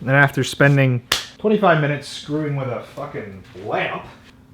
And then after spending 25 minutes screwing with a fucking lamp,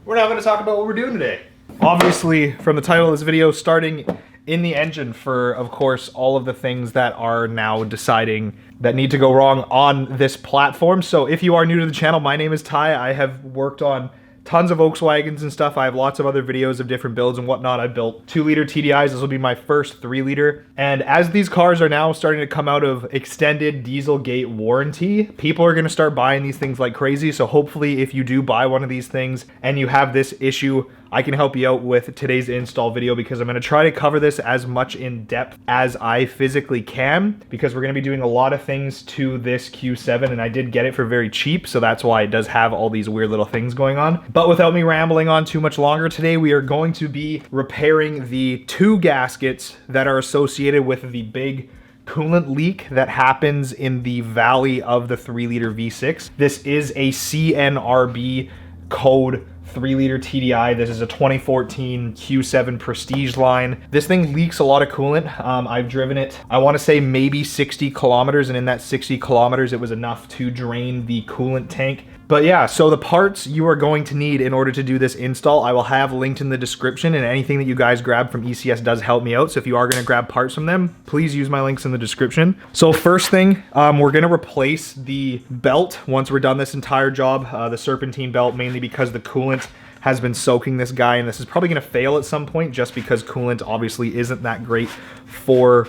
we're now gonna talk about what we're doing today. Obviously, from the title of this video, starting in the engine for, of course, all of the things that are now deciding that need to go wrong on this platform. So if you are new to the channel, my name is Ty. I have worked on tons of Volkswagens and stuff. I have lots of other videos of different builds and whatnot. I built 2-liter TDIs. This will be my first 3-liter. And as these cars are now starting to come out of extended Dieselgate warranty, people are going to start buying these things like crazy. So hopefully if you do buy one of these things and you have this issue, I can help you out with today's install video, because I'm going to try to cover this as much in depth as I physically can, because we're going to be doing a lot of things to this Q7, and I did get it for very cheap, so that's why it does have all these weird little things going on. But without me rambling on too much longer, today we are going to be repairing the 2 gaskets that are associated with the big coolant leak that happens in the valley of the 3-liter V6. This is a CNRB code 3-liter TDI. This is a 2014 Q7 Prestige line. This thing leaks a lot of coolant. I've driven it, I want to say maybe 60 kilometers, and in that 60 kilometers, it was enough to drain the coolant tank. But yeah, so the parts you are going to need in order to do this install, I will have linked in the description, and anything that you guys grab from ECS does help me out. So if you are going to grab parts from them, please use my links in the description. So first thing, we're going to replace the belt once we're done this entire job, the serpentine belt, mainly because the coolant has been soaking this guy, and this is probably going to fail at some point just because coolant obviously isn't that great for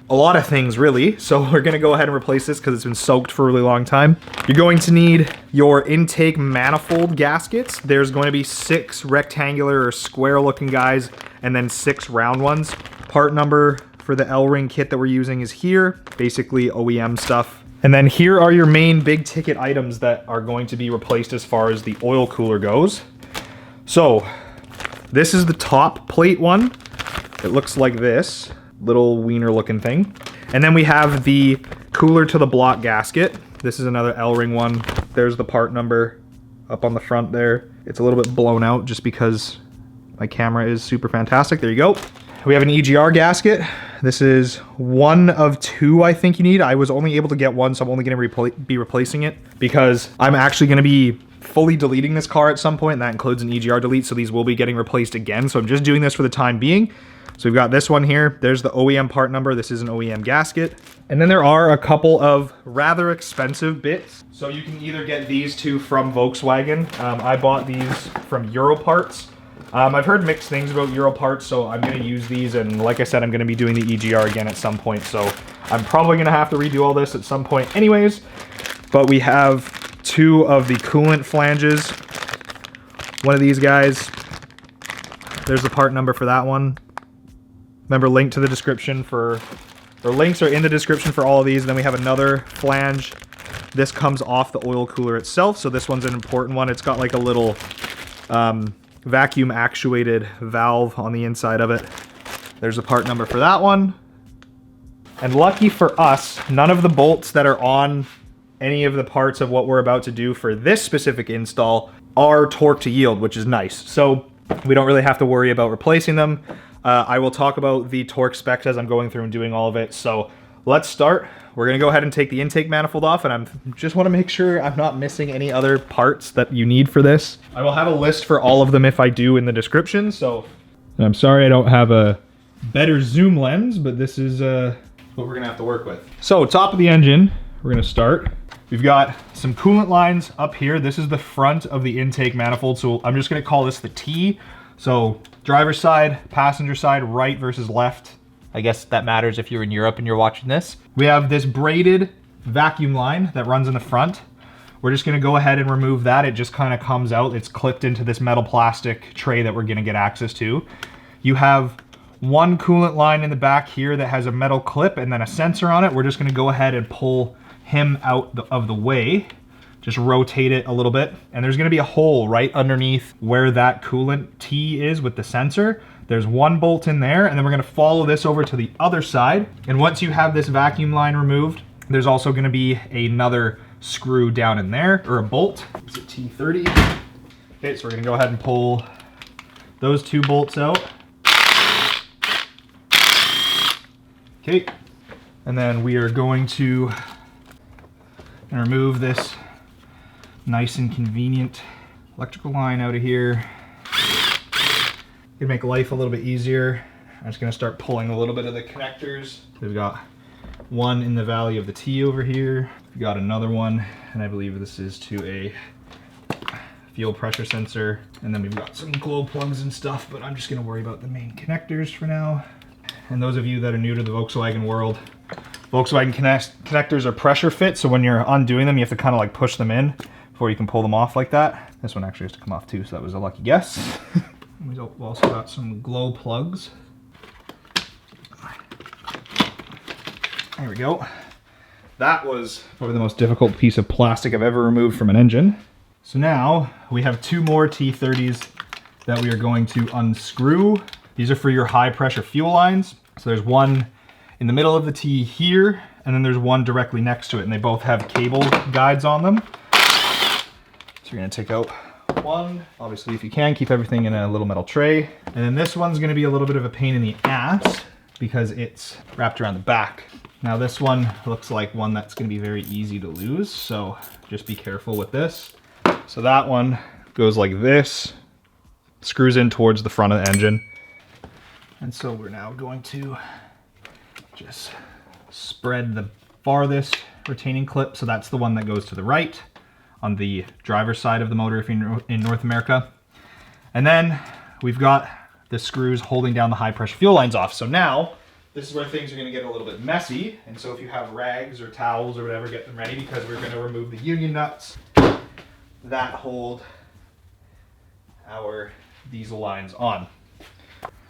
a lot of things, really. So we're gonna go ahead and replace this because it's been soaked for a really long time. You're going to need your intake manifold gaskets. There's going to be 6 rectangular or square looking guys, and then 6 round ones. Part number for the L-ring kit that we're using is here, basically OEM stuff. And then here are your main big ticket items that are going to be replaced as far as the oil cooler goes. So this is the top plate one. It looks like this. Little wiener looking thing. And then we have the cooler to the block gasket. This is another L-ring one. There's the part number up on the front there. It's a little bit blown out just because my camera is super fantastic. There you go. We have an EGR gasket. This is one of 2 I think you need. I was only able to get one, so I'm only going to be replacing it because I'm actually going to be fully deleting this car at some point, and that includes an EGR delete, so these will be getting replaced again. So I'm just doing this for the time being. So we've got this one here. There's the OEM part number. This is an OEM gasket. And then there are a couple of rather expensive bits. So you can either get these 2 from Volkswagen. I bought these from Europarts. I've heard mixed things about Europarts, so I'm going to use these. And like I said, I'm going to be doing the EGR again at some point. So I'm probably going to have to redo all this at some point anyways. But we have 2 of the coolant flanges. One of these guys. There's the part number for that one. Remember, link to the description for, or links are in the description for all of these. And then we have another flange. This comes off the oil cooler itself, so this one's an important one. It's got like a little vacuum actuated valve on the inside of it. There's a part number for that one. And lucky for us, none of the bolts that are on any of the parts of what we're about to do for this specific install are torque to yield, which is nice. So we don't really have to worry about replacing them. I will talk about the torque specs as I'm going through and doing all of it. So let's start. We're going to go ahead and take the intake manifold off, and I just want to make sure I'm not missing any other parts that you need for this. I will have a list for all of them if I do in the description. So I'm sorry I don't have a better zoom lens, but this is what we're going to have to work with. So top of the engine, we're going to start. We've got some coolant lines up here. This is the front of the intake manifold. So I'm just going to call this the T. So driver's side, passenger side, right versus left. I guess that matters if you're in Europe and you're watching this. We have this braided vacuum line that runs in the front. We're just gonna go ahead and remove that. It just kind of comes out. It's clipped into this metal plastic tray that we're gonna get access to. You have one coolant line in the back here that has a metal clip and then a sensor on it. We're just gonna go ahead and pull him out of the way. Just rotate it a little bit. And there's gonna be a hole right underneath where that coolant T is with the sensor. There's one bolt in there, and then we're gonna follow this over to the other side. And once you have this vacuum line removed, there's also gonna be another screw down in there, or a bolt. It's a T30. Okay, so we're gonna go ahead and pull those 2 bolts out. Okay, and then we are going to And remove this nice and convenient electrical line out of here. Gonna make life a little bit easier. I'm just gonna start pulling a little bit of the connectors. We've got one in the valley of the T over here. We've got another one, and I believe this is to a fuel pressure sensor. And then we've got some glow plugs and stuff, but I'm just gonna worry about the main connectors for now. And those of you that are new to the Volkswagen world, Volkswagen connectors are pressure fit, so when you're undoing them, you have to kind of like push them in before you can pull them off like that. This one actually has to come off too, so that was a lucky guess. We've also got some glow plugs. There we go. That was probably the most difficult piece of plastic I've ever removed from an engine. So now we have two more T30s that we are going to unscrew. These are for your high pressure fuel lines. So there's one in the middle of the T here, and then there's one directly next to it, and they both have cable guides on them. So you're gonna take out one. Obviously, if you can, keep everything in a little metal tray. And then this one's gonna be a little bit of a pain in the ass because it's wrapped around the back. Now this one looks like one that's gonna be very easy to lose, so just be careful with this. So that one goes like this, screws in towards the front of the engine. And so we're now going to just spread the farthest retaining clip. So that's the one that goes to the right on the driver's side of the motor if you're in North America. And then we've got the screws holding down the high pressure fuel lines off. So now this is where things are going to get a little bit messy. And so if you have rags or towels or whatever, get them ready because we're going to remove the union nuts that hold our diesel lines on.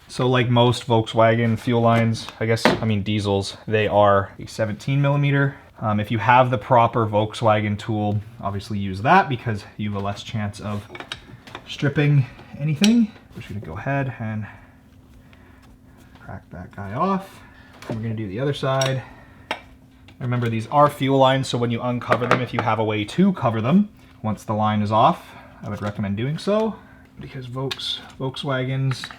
So like most Volkswagen fuel lines, diesels, they are a 17 millimeter. If you have the proper Volkswagen tool, obviously use that because you have a less chance of stripping anything. We're just gonna go ahead and crack that guy off. And we're gonna do the other side. Remember, these are fuel lines, so when you uncover them, if you have a way to cover them, once the line is off, I would recommend doing so because Volkswagens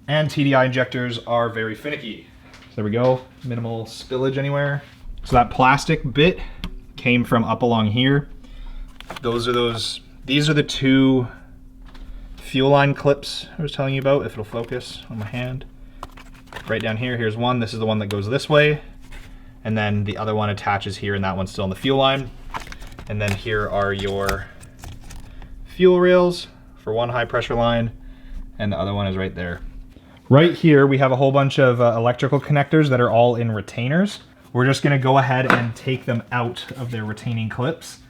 and TDI injectors are very finicky. So there we go, minimal spillage anywhere. So that plastic bit came from up along here. These are the two fuel line clips I was telling you about, if it'll focus on my hand. Right down here, here's one. This is the one that goes this way. And then the other one attaches here, and that one's still in the fuel line. And then here are your fuel rails for one high pressure line, and the other one is right there. Right here, we have a whole bunch of electrical connectors that are all in retainers. We're just gonna go ahead and take them out of their retaining clips.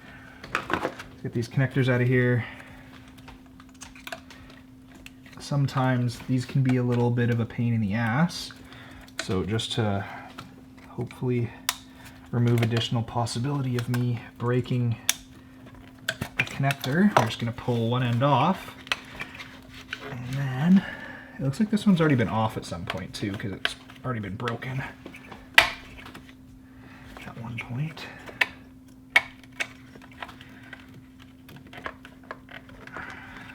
Let's get these connectors out of here. Sometimes these can be a little bit of a pain in the ass. So just to hopefully remove additional possibility of me breaking a connector, we're just gonna pull one end off. And then, it looks like this one's already been off at some point too, because it's already been broken at one point.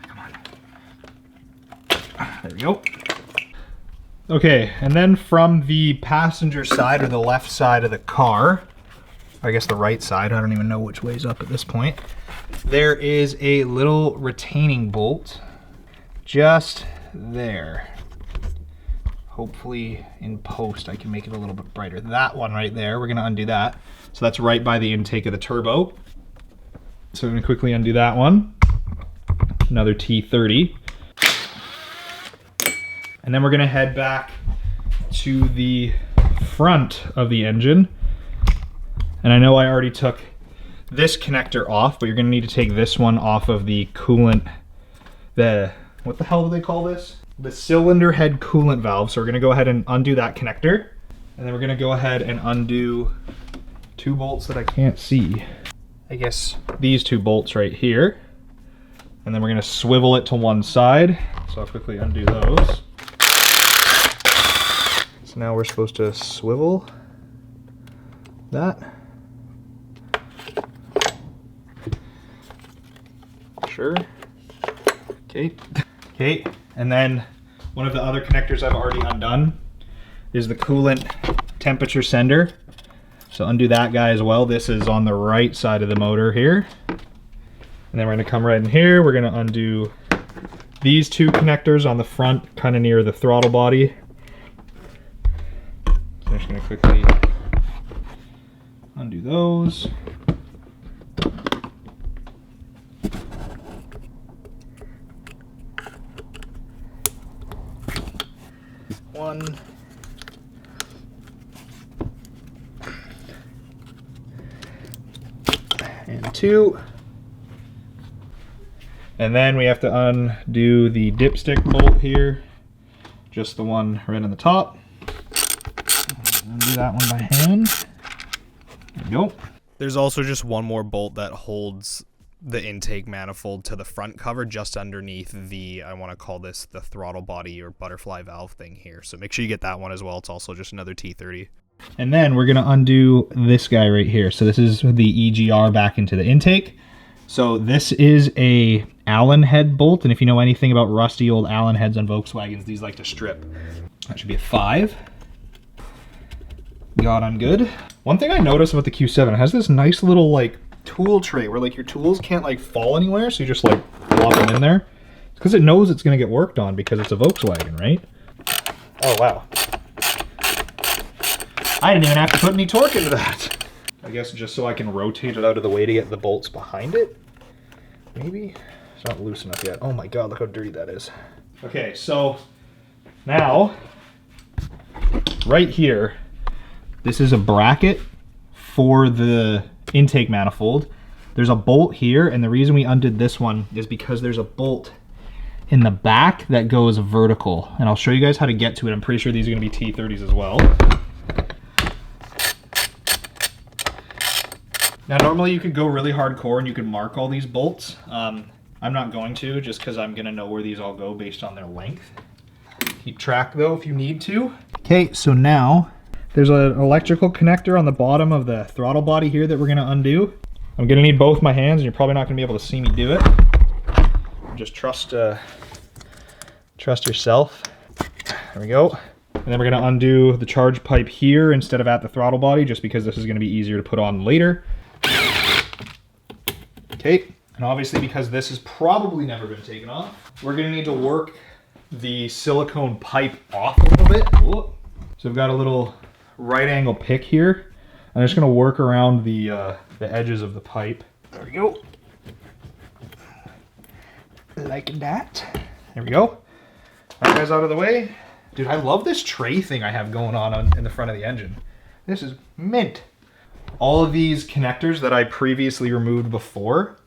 Come on. There we go. Okay, and then from the passenger side, or the left side of the car, I guess the right side, I don't even know which way's up at this point, there is a little retaining bolt just there. Hopefully in post I can make it a little bit brighter. That one right there, we're gonna undo that. So that's right by the intake of the turbo. So I'm gonna quickly undo that one. Another T30. And then we're gonna head back to the front of the engine. And I know I already took this connector off, but you're gonna need to take this one off of the coolant, what the hell do they call this? The cylinder head coolant valve. So we're gonna go ahead and undo that connector. And then we're gonna go ahead and undo two bolts that I can't see. I guess these two bolts right here. And then we're gonna swivel it to one side. So I'll quickly undo those. So now we're supposed to swivel that. Sure. Okay. Okay, and then one of the other connectors I've already undone is the coolant temperature sender. So undo that guy as well. This is on the right side of the motor here. And then we're gonna come right in here. We're gonna undo these two connectors on the front, kind of near the throttle body. So I'm just gonna quickly undo those. One. And two. And then we have to undo the dipstick bolt here, just the one right on the top. Undo that one by hand. There we go. There's also just one more bolt that holds the intake manifold to the front cover just underneath the, I want to call this the throttle body or butterfly valve thing here. So make sure you get that one as well. It's also just another T30. And then we're going to undo this guy right here. So this is the EGR back into the intake. So this is a Allen head bolt, and if you know anything about rusty old Allen heads on Volkswagens, these like to strip. That should be a 5. God, I'm good. One thing I noticed about the Q7, it has this nice little like tool tray where like your tools can't like fall anywhere, so you just like plop them in there. It's because it knows it's going to get worked on because it's a Volkswagen, right? Oh wow. I didn't even have to put any torque into that. I guess just so I can rotate it out of the way to get the bolts behind it. Maybe? It's not loose enough yet. Oh my god, look how dirty that is. Okay, so now, right here, this is a bracket for the intake manifold. There's a bolt here, and the reason we undid this one is because there's a bolt in the back that goes vertical. And I'll show you guys how to get to it. I'm pretty sure these are gonna be T30s as well. Now normally you could go really hardcore and you could mark all these bolts. I'm not going to, just because I'm going to know where these all go based on their length. Keep track though if you need to. Okay, so now there's an electrical connector on the bottom of the throttle body here that we're going to undo. I'm going to need both my hands, and you're probably not going to be able to see me do it. Just trust yourself. There we go. And then we're going to undo the charge pipe here instead of at the throttle body, just because this is going to be easier to put on later. Okay, and obviously because this has probably never been taken off, we're gonna need to work the silicone pipe off a little bit. Whoop. So I've got a little right angle pick here. I'm just gonna work around the edges of the pipe. There we go. Like that. There we go. That guy's out of the way. Dude, I love this tray thing I have going on in the front of the engine. This is mint. All of these connectors that I previously removed before,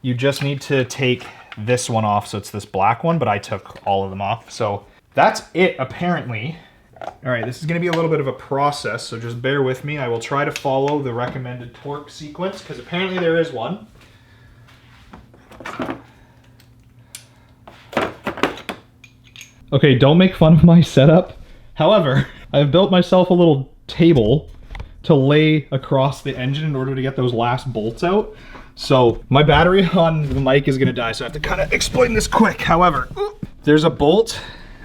you just need to take this one off. So it's this black one, but I took all of them off. So that's it, apparently. All right, this is gonna be a little bit of a process, so just bear with me. I will try to follow the recommended torque sequence, because apparently there is one. Okay, don't make fun of my setup. However, I've built myself a little table to lay across the engine in order to get those last bolts out. So my battery on the mic is gonna die, so I have to kind of explain this quick. However, there's a bolt,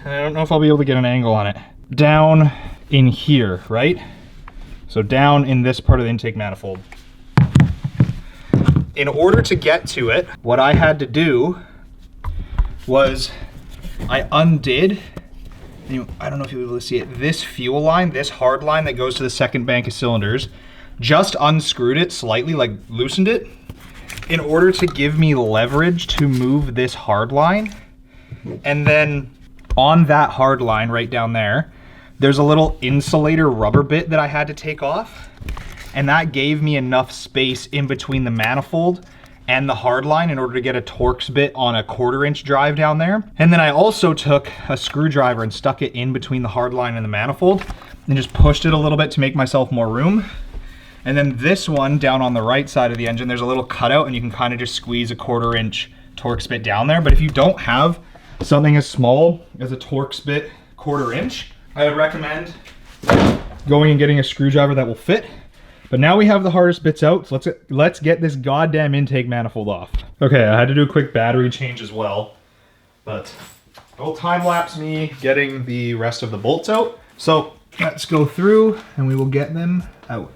and I don't know if I'll be able to get an angle on it, down in here, right? So down in this part of the intake manifold. In order to get to it, what I had to do was I undid, I don't know if you'll be able to see it, this fuel line, this hard line that goes to the second bank of cylinders, just unscrewed it slightly, like loosened it, in order to give me leverage to move this hard line. And then on that hard line right down there, there's a little insulator rubber bit that I had to take off. And that gave me enough space in between the manifold and the hard line in order to get a Torx bit on a 1/4 inch drive down there. And then I also took a screwdriver and stuck it in between the hard line and the manifold and just pushed it a little bit to make myself more room. And then this one down on the right side of the engine, there's a little cutout and you can kind of just squeeze a 1/4 inch Torx bit down there. But if you don't have something as small as a Torx bit 1/4 inch, I would recommend going and getting a screwdriver that will fit. But now we have the hardest bits out, so let's get this goddamn intake manifold off. Okay, I had to do a quick battery change as well, but it'll time lapse me getting the rest of the bolts out. So let's go through and we will get them out.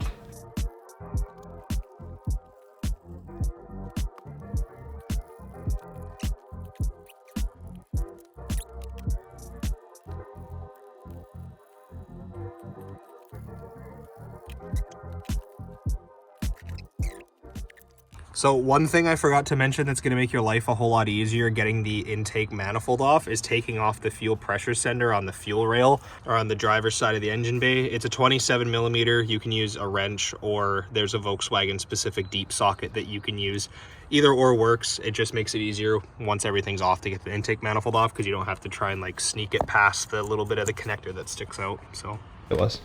So one thing I forgot to mention that's going to make your life a whole lot easier getting the intake manifold off is taking off the fuel pressure sender on the fuel rail or on the driver's side of the engine bay. It's a 27 millimeter. You can use a wrench, or there's a Volkswagen specific deep socket that you can use. Either or works. It just makes it easier once everything's off to get the intake manifold off, because you don't have to try and like sneak it past the little bit of the connector that sticks out. So it was.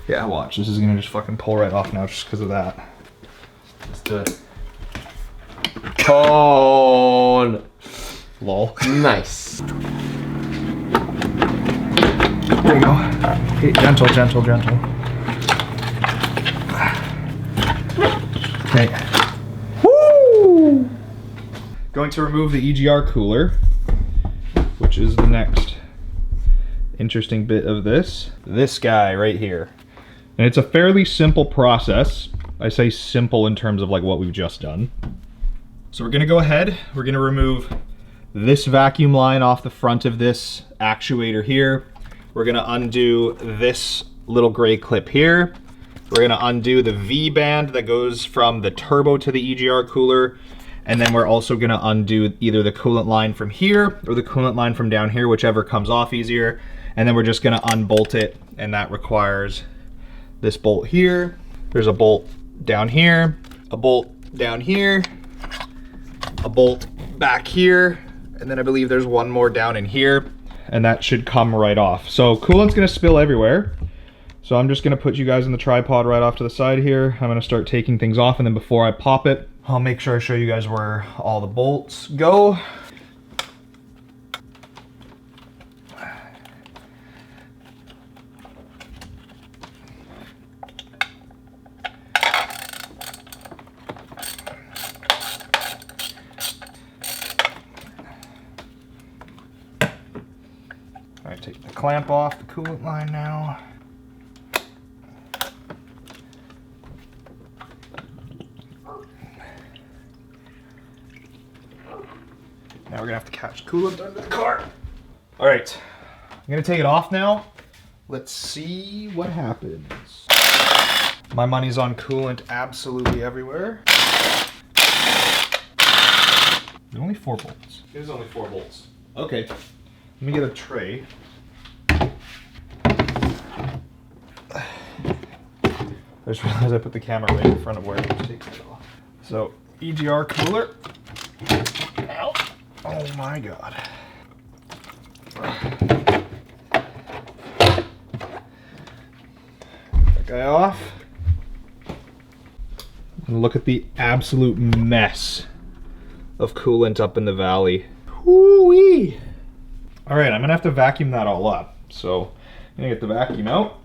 Yeah, watch. This is going to just fucking pull right off now just because of that. Let's do it. Oh, Lol. nice. There you go. Okay, gentle, gentle, gentle. Okay. Woo! Going to remove the EGR cooler, which is the next interesting bit of this. This guy right here. And it's a fairly simple process. I say simple in terms of like what we've just done. So we're gonna go ahead, we're gonna remove this vacuum line off the front of this actuator here. We're gonna undo this little gray clip here. We're gonna undo the V-band that goes from the turbo to the EGR cooler. And then we're also gonna undo either the coolant line from here or the coolant line from down here, whichever comes off easier. And then we're just gonna unbolt it, and that requires this bolt here. There's a bolt down here, a bolt down here, a bolt back here, and then I believe there's one more down in here, and that should come right off. So coolant's gonna spill everywhere. So I'm just gonna put you guys in the tripod right off to the side here. I'm gonna start taking things off, and then before I pop it, I'll make sure I show you guys where all the bolts go. All right, take the clamp off the coolant line now. Now we're gonna have to catch coolant under the car. All right, I'm gonna take it off now. Let's see what happens. My money's on coolant absolutely everywhere. There's only 4 bolts. There's only 4 bolts. Okay, let me get a tray. I just realized I put the camera right in front of where I was taking it off. So, EGR cooler. Ow. Oh my God. That guy off. And look at the absolute mess of coolant up in the valley. Whoo-wee. All right, I'm gonna have to vacuum that all up. So I'm gonna get the vacuum out.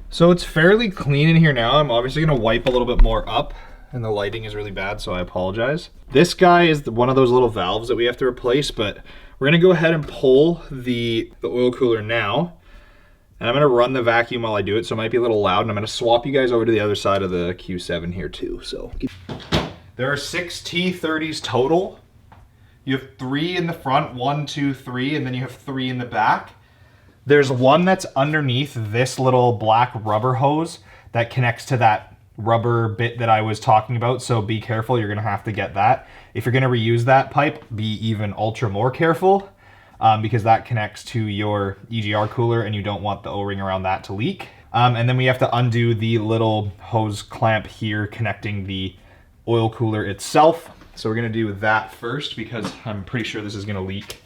So it's fairly clean in here now. I'm obviously gonna wipe a little bit more up, and the lighting is really bad, so I apologize. This guy is one of those little valves that we have to replace, but we're gonna go ahead and pull the oil cooler now. And I'm gonna run the vacuum while I do it, so it might be a little loud, and I'm gonna swap you guys over to the other side of the Q7 here too, so. There are 6 T30s total. You have 3 in the front, 1, 2, 3, and then you have 3 in the back. There's one that's underneath this little black rubber hose that connects to that rubber bit that I was talking about, so be careful, you're gonna have to get that. If you're gonna reuse that pipe, be even ultra more careful, because that connects to your EGR cooler and you don't want the O-ring around that to leak. And then we have to undo the little hose clamp here connecting the oil cooler itself. So we're gonna do that first because I'm pretty sure this is gonna leak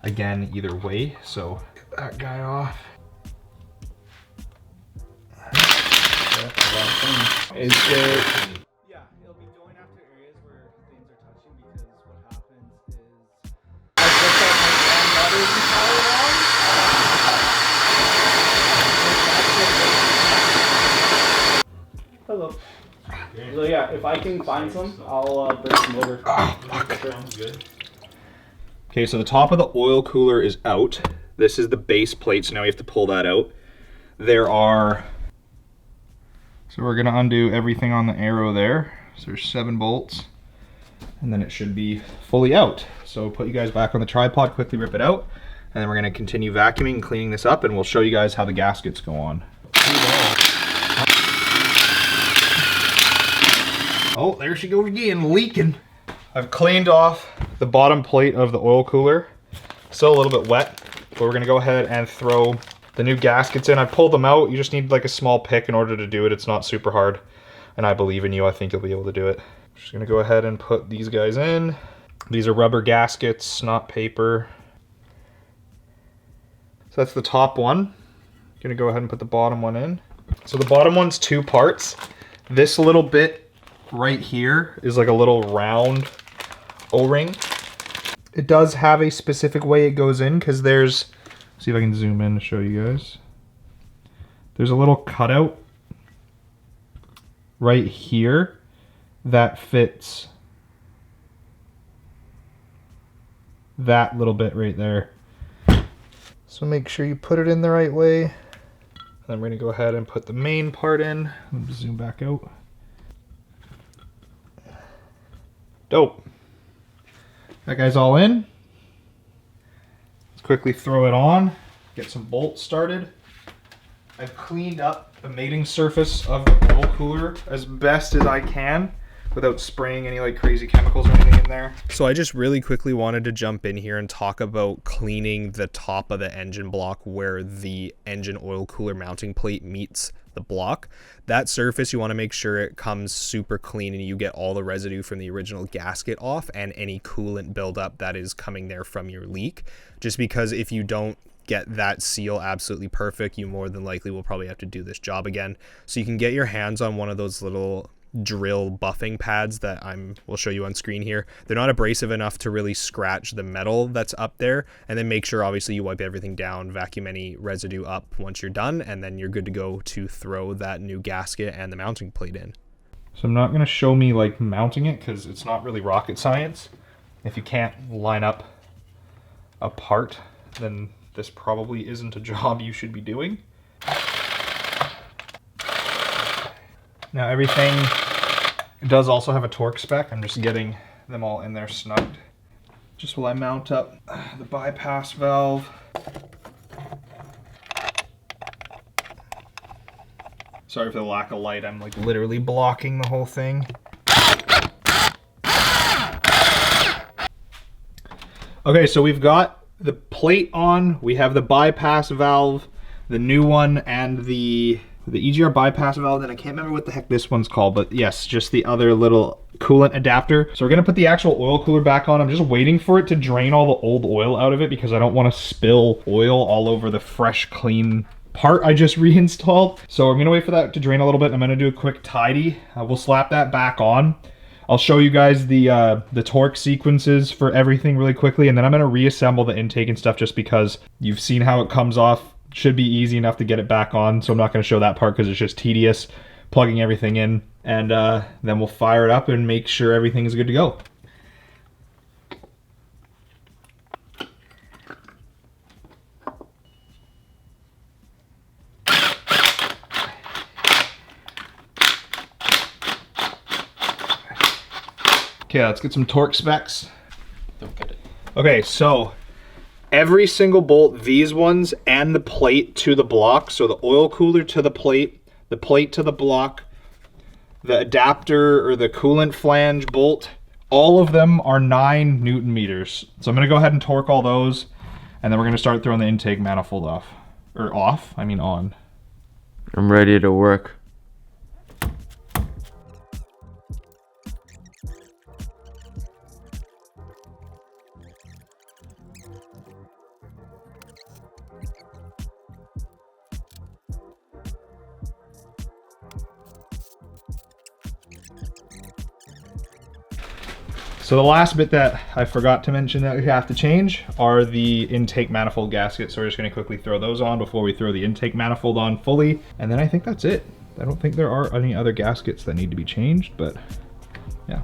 again either way. So get that guy off. Is it? Yeah, it'll be going after areas where things are touching, because what happens is I just got my grandmother's power on. Hello. So yeah, if I can find some, I'll bring some over. Oh, fuck. Sounds good. Okay, so the top of the oil cooler is out. This is the base plate, so now we have to pull that out. There are... So we're gonna undo everything on the arrow there. So there's 7 bolts, and then it should be fully out. So put you guys back on the tripod, quickly rip it out, and then we're gonna continue vacuuming and cleaning this up, and we'll show you guys how the gaskets go on. Oh, there she goes again, leaking. I've cleaned off the bottom plate of the oil cooler. Still a little bit wet, but we're gonna go ahead and throw the new gaskets in. I pulled them out. You just need like a small pick in order to do it. It's not super hard, and I believe in you. I think you'll be able to do it. Just gonna go ahead and put these guys in. These are rubber gaskets, not paper. So that's the top one. Gonna go ahead and put the bottom one in. So the bottom one's 2 parts. This little bit right here is like a little round O-ring. It does have a specific way it goes in because there's, see if I can zoom in to show you guys. There's a little cutout right here that fits that little bit right there. So make sure you put it in the right way. And then we're gonna go ahead and put the main part in. Let me zoom back out. Dope. That guy's all in. Let's quickly throw it on, get some bolts started. I've cleaned up the mating surface of the oil cooler as best as I can without spraying any like crazy chemicals or anything in there. So I just really quickly wanted to jump in here and talk about cleaning the top of the engine block where the engine oil cooler mounting plate meets the block. That surface, you want to make sure it comes super clean and you get all the residue from the original gasket off and any coolant buildup that is coming there from your leak. Just because if you don't get that seal absolutely perfect, you more than likely will probably have to do this job again. So you can get your hands on one of those little drill buffing pads that we'll show you on screen here. They're not abrasive enough to really scratch the metal that's up there, and then make sure obviously you wipe everything down, vacuum any residue up once you're done, and then you're good to go to throw that new gasket and the mounting plate in. So I'm not going to show me like mounting it because it's not really rocket science. If you can't line up a part, then this probably isn't a job you should be doing. Now everything does also have a torque spec. I'm just getting them all in there snugged. Just while I mount up the bypass valve. Sorry for the lack of light, I'm like literally blocking the whole thing. Okay, so we've got the plate on, we have the bypass valve, the new one, and the EGR bypass valve, and I can't remember what the heck this one's called, but yes, just the other little coolant adapter. So we're gonna put the actual oil cooler back on. I'm just waiting for it to drain all the old oil out of it because I don't want to spill oil all over the fresh, clean part I just reinstalled. So I'm gonna wait for that to drain a little bit. I'm gonna do a quick tidy. We'll slap that back on. I'll show you guys the torque sequences for everything really quickly, and then I'm gonna reassemble the intake and stuff just because you've seen how it comes off. Should be easy enough to get it back on, so I'm not going to show that part because it's just tedious plugging everything in, and then we'll fire it up and make sure everything is good to go. Okay, let's get some torque specs. Don't get it. Okay, so every single bolt, these ones, and the plate to the block, so the oil cooler to the plate to the block, the adapter or the coolant flange bolt, all of them are 9 Newton meters. So I'm gonna go ahead and torque all those, and then we're gonna start throwing the intake manifold off. Or off, I mean on. I'm ready to work. So the last bit that I forgot to mention that we have to change are the intake manifold gaskets. So we're just gonna quickly throw those on before we throw the intake manifold on fully. And then I think that's it. I don't think there are any other gaskets that need to be changed, but yeah.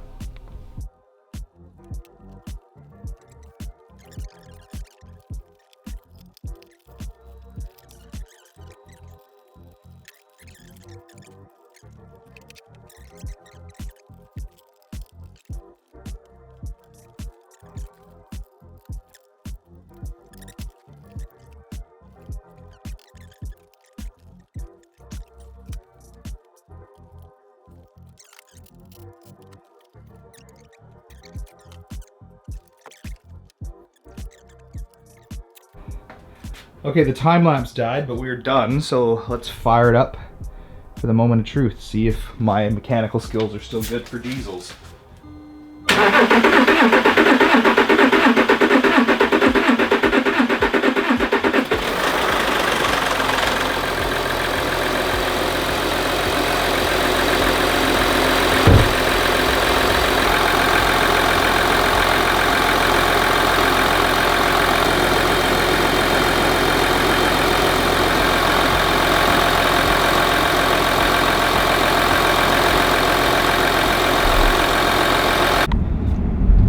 Okay, the time lapse died, but we're done, so let's fire it up for the moment of truth. See if my mechanical skills are still good for diesels.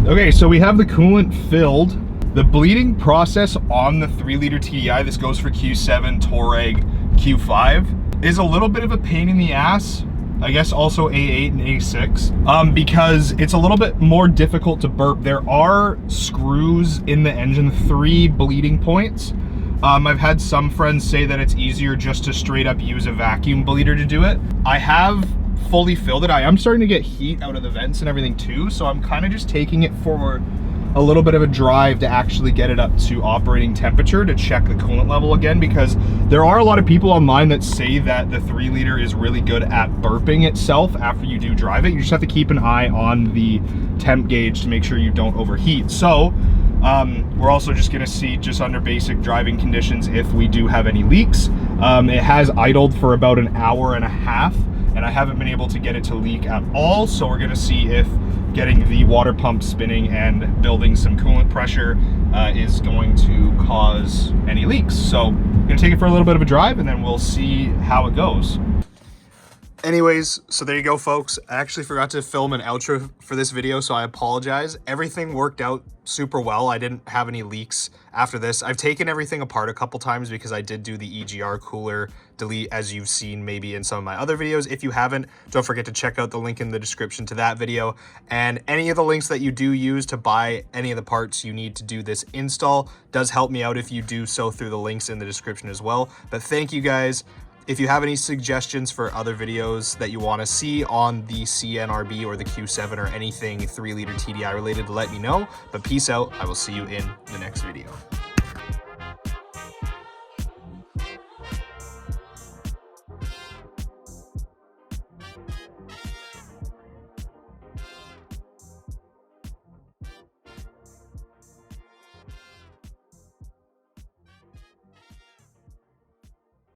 Okay, so we have the coolant filled. The bleeding process on the 3-liter TDI, this goes for Q7, Touareg, Q5, is a little bit of a pain in the ass. I guess also A8 and A6, because it's a little bit more difficult to burp. There are screws in the engine, 3 bleeding points. I've had some friends say that it's easier just to straight up use a vacuum bleeder to do it. I have fully filled it. I am starting to get heat out of the vents and everything too, so I'm kind of just taking it for a little bit of a drive to actually get it up to operating temperature to check the coolant level again, because there are a lot of people online that say that the 3-liter is really good at burping itself after you do drive it. You just have to keep an eye on the temp gauge to make sure you don't overheat. So we're also just gonna see, just under basic driving conditions, if we do have any leaks. It has idled for about an hour and a half, and I haven't been able to get it to leak at all, so we're gonna see if getting the water pump spinning and building some coolant pressure is going to cause any leaks. So I'm gonna take it for a little bit of a drive and then we'll see how it goes. Anyways, so there you go, folks. I actually forgot to film an outro for this video, so I apologize. Everything worked out super well. I didn't have any leaks after this. I've taken everything apart a couple times because I did do the EGR cooler delete, as you've seen maybe in some of my other videos. If you haven't, don't forget to check out the link in the description to that video. And any of the links that you do use to buy any of the parts you need to do this install does help me out if you do so through the links in the description as well. But thank you guys. If you have any suggestions for other videos that you want to see on the CNRB or the Q7 or anything 3-liter TDI related, let me know. But peace out. I will see you in the next video.